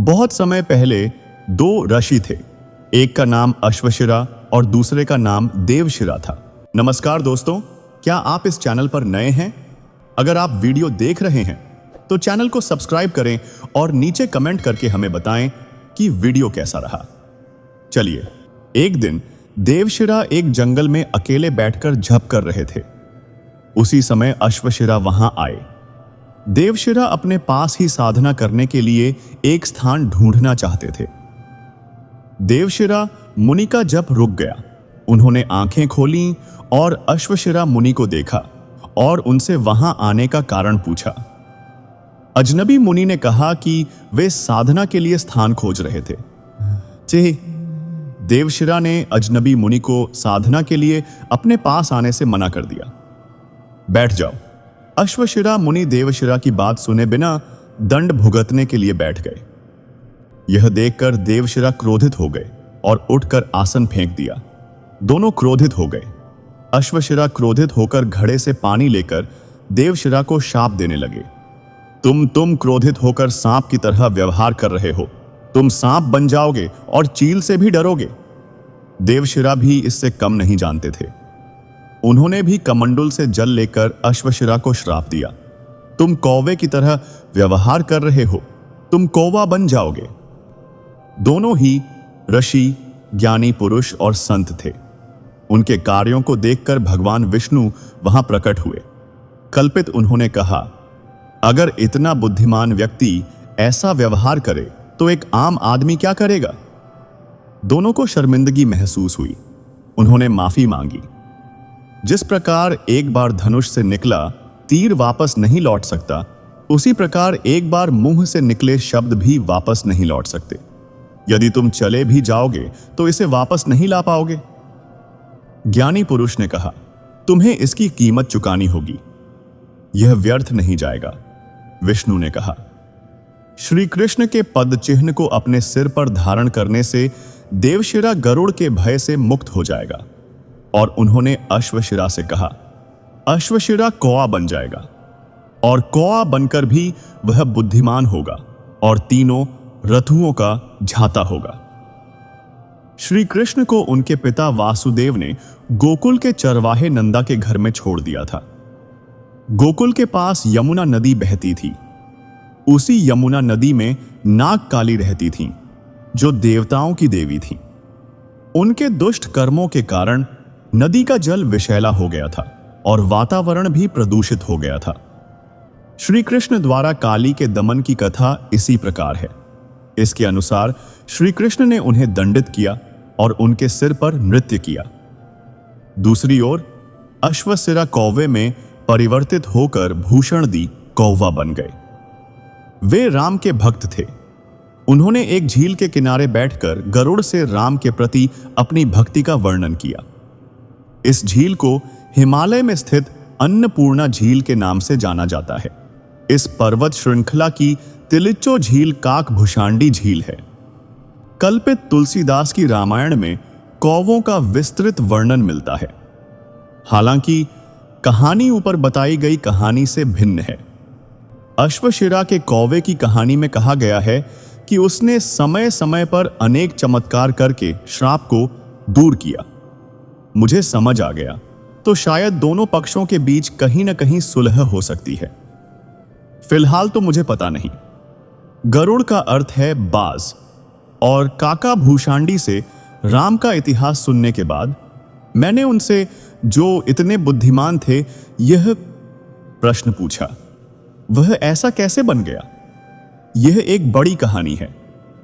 बहुत समय पहले दो ऋषि थे। एक का नाम अश्वशिरा और दूसरे का नाम देवशिरा था। नमस्कार दोस्तों, क्या आप इस चैनल पर नए हैं? अगर आप वीडियो देख रहे हैं तो चैनल को सब्सक्राइब करें और नीचे कमेंट करके हमें बताएं कि वीडियो कैसा रहा। चलिए, एक दिन देवशिरा एक जंगल में अकेले बैठकर झप कर रहे थे। उसी समय अश्वशिरा वहां आए। देवशिरा अपने पास ही साधना करने के लिए एक स्थान ढूंढना चाहते थे। देवशिरा मुनि का जप रुक गया। उन्होंने आंखें खोलीं और अश्वशिरा मुनि को देखा और उनसे वहां आने का कारण पूछा। अजनबी मुनि ने कहा कि वे साधना के लिए स्थान खोज रहे थे। देवशिरा ने अजनबी मुनि को साधना के लिए अपने पास आने से मना कर दिया। बैठ जाओ। अश्वशिरा मुनि देवशिरा की बात सुने बिना दंड भुगतने के लिए बैठ गए। यह देखकर देवशिरा क्रोधित हो गए और उठकर आसन फेंक दिया। दोनों क्रोधित हो गए। अश्वशिरा क्रोधित होकर घड़े से पानी लेकर देवशिरा को शाप देने लगे। तुम क्रोधित होकर सांप की तरह व्यवहार कर रहे हो। तुम सांप बन जाओगे और चील से भी डरोगे। देवशिरा भी इससे कम नहीं जानते थे। उन्होंने भी कमंडल से जल लेकर अश्वशिरा को श्राप दिया। तुम कौवे की तरह व्यवहार कर रहे हो। तुम कौवा बन जाओगे। दोनों ही ऋषि, ज्ञानी पुरुष और संत थे। उनके कार्यों को देखकर भगवान विष्णु वहां प्रकट हुए। कल्पित उन्होंने कहा, अगर इतना बुद्धिमान व्यक्ति ऐसा व्यवहार करे तो एक आम आदमी क्या करेगा? दोनों को शर्मिंदगी महसूस हुई। उन्होंने माफी मांगी। जिस प्रकार एक बार धनुष से निकला तीर वापस नहीं लौट सकता, उसी प्रकार एक बार मुंह से निकले शब्द भी वापस नहीं लौट सकते। यदि तुम चले भी जाओगे तो इसे वापस नहीं ला पाओगे। ज्ञानी पुरुष ने कहा, तुम्हें इसकी कीमत चुकानी होगी। यह व्यर्थ नहीं जाएगा। विष्णु ने कहा, श्री कृष्ण के पद चिन्ह को अपने सिर पर धारण करने से देवशिरा गरुड़ के भय से मुक्त हो जाएगा। और उन्होंने अश्वशिरा से कहा, अश्वशिरा कौआ बन जाएगा और कौआ बनकर भी वह बुद्धिमान होगा और तीनों रथुओं का झाता होगा। श्री कृष्ण को उनके पिता वासुदेव ने गोकुल के चरवाहे नंदा के घर में छोड़ दिया था। गोकुल के पास यमुना नदी बहती थी। उसी यमुना नदी में नागकाली रहती थीं, जो देवताओं की देवी थीं। उनके दुष्ट कर्मों के कारण नदी का जल विषैला हो गया था और वातावरण भी प्रदूषित हो गया था। श्री कृष्ण द्वारा काली के दमन की कथा इसी प्रकार है। इसके अनुसार श्री कृष्ण ने उन्हें दंडित किया और उनके सिर पर नृत्य किया। दूसरी ओर अश्वशिरा कौवे में परिवर्तित होकर भूषण दी कौवा बन गए। वे राम के भक्त थे। उन्होंने एक झील के किनारे बैठकर गरुड़ से राम के प्रति अपनी भक्ति का वर्णन किया। इस झील को हिमालय में स्थित अन्नपूर्णा झील के नाम से जाना जाता है। इस पर्वत श्रृंखला की तिलिच्चो झील काकभूषांडी झील है। कल्पित तुलसीदास की रामायण में कौवों का विस्तृत वर्णन मिलता है। हालांकि कहानी ऊपर बताई गई कहानी से भिन्न है। अश्वशिरा के कौवे की कहानी में कहा गया है कि उसने समय समय पर अनेक चमत्कार करके श्राप को दूर किया। मुझे समझ आ गया, तो शायद दोनों पक्षों के बीच कहीं न कहीं सुलह हो सकती है। फिलहाल तो मुझे पता नहीं। गरुड़ का अर्थ है बाज, और काका भूषांडी से राम का इतिहास सुनने के बाद मैंने उनसे, जो इतने बुद्धिमान थे, यह प्रश्न पूछा, वह ऐसा कैसे बन गया? यह एक बड़ी कहानी है।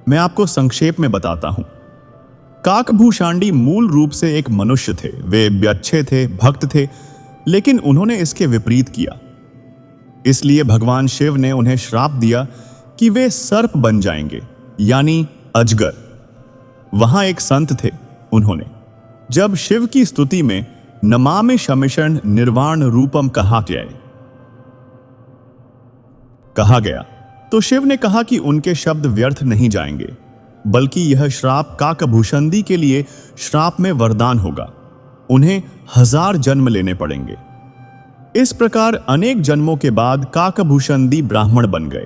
मैं आपको संक्षेप में बताता हूं। काकभूषांडी मूल रूप से एक मनुष्य थे। वे अच्छे थे, भक्त थे, लेकिन उन्होंने इसके विपरीत किया। इसलिए भगवान शिव ने उन्हें श्राप दिया कि वे सर्प बन जाएंगे, यानी अजगर। वहां एक संत थे। उन्होंने जब शिव की स्तुति में नमामि शमिशं निर्वाण रूपम कहा गया तो शिव ने कहा कि उनके शब्द व्यर्थ नहीं जाएंगे, बल्कि यह श्राप काकभूषंडी के लिए श्राप में वरदान होगा। उन्हें 1000 जन्म लेने पड़ेंगे। इस प्रकार अनेक जन्मों के बाद काकभूषंडी ब्राह्मण बन गए।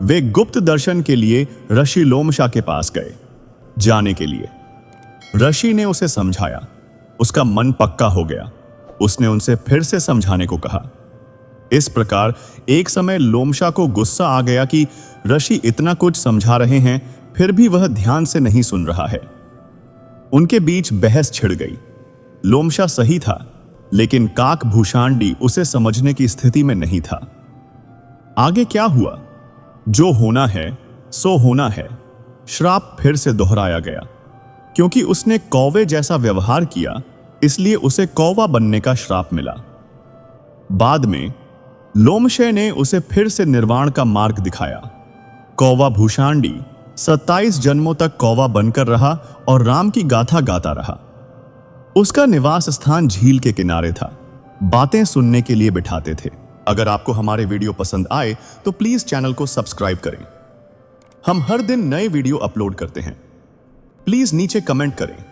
वे गुप्त दर्शन के लिए ऋषि लोमशा के पास गए। जाने के लिए ऋषि ने उसे समझाया। उसका मन पक्का हो गया। उसने उनसे फिर से समझाने को कहा। इस प्रकार एक समय लोमशा को गुस्सा आ गया कि ऋषि इतना कुछ समझा रहे हैं फिर भी वह ध्यान से नहीं सुन रहा है। उनके बीच बहस छिड़ गई। लोमशा सही था, लेकिन काक भूषांडी उसे समझने की स्थिति में नहीं था। आगे क्या हुआ? जो होना है सो होना है। श्राप फिर से दोहराया गया। क्योंकि उसने कौवे जैसा व्यवहार किया, इसलिए उसे कौवा बनने का श्राप मिला। बाद में लोमशे ने उसे फिर से निर्वाण का मार्ग दिखाया। कौवा भूषांडी 27 जन्मों तक कौवा बनकर रहा और राम की गाथा गाता रहा। उसका निवास स्थान झील के किनारे था। बातें सुनने के लिए बिठाते थे। अगर आपको हमारे वीडियो पसंद आए तो प्लीज चैनल को सब्सक्राइब करें। हम हर दिन नए वीडियो अपलोड करते हैं। प्लीज नीचे कमेंट करें